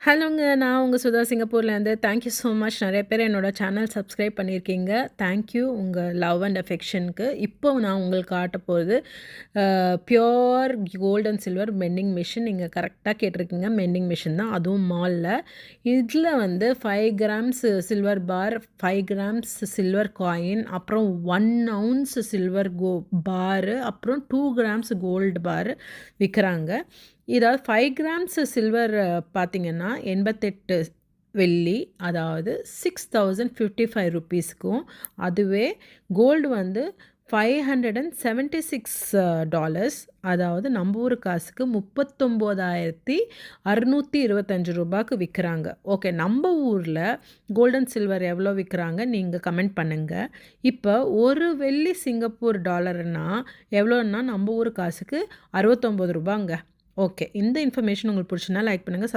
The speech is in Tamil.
ஹலோங்க. நான் உங்க சுதா சிங்கப்பூர்லேருந்து. Thank you so much. நெறைய பேர் என்னோட சேனல் சப்ஸ்கிரைப் பண்ணியிருக்கீங்க. தேங்க் யூ உங்க லவ் அண்ட் அஃபெக்ஷனுக்கு. இப்போ நான் உங்களுக்கு காட்டப் போறது pure gold and silver melting machine. நீங்க கரெக்ட்டா கேட்டிருக்கீங்க. மெண்டிங் மிஷின் தான். அதுவும் மால்ல. இதில வந்து 5 கிராம்ஸ் சில்வர் பார், 5 கிராம்ஸ் சில்வர் காயின், அப்புறம் 1 அவுன்ஸ் சில்வர் பாரு, அப்புறம் 2 கிராம்ஸ் கோல்டு பார் விக்கிறாங்க. இதாவது 5 கிராம்ஸ் சில்வர் பார்த்தீங்கன்னா, 88 வெள்ளி, அதாவது $6055. அதுவே கோல்டு வந்து $576, அதாவது நம்ம ஊர் காசுக்கு $39,625 விற்கிறாங்க. ஓகே, நம்ம ஊரில் கோல்ட் அண்ட் சில்வர் எவ்வளோ விற்கிறாங்க நீங்கள் கமெண்ட் பண்ணுங்கள். இப்போ ஒரு வெள்ளி சிங்கப்பூர் டாலர்னா எவ்வளோன்னா நம்ம ஊர் காசுக்கு ₹69. ஓகே, இந்த இன்ஃபர்மேஷன் உங்களுக்கு பிடிச்சுன்னா லைக் பண்ணுங்கள்.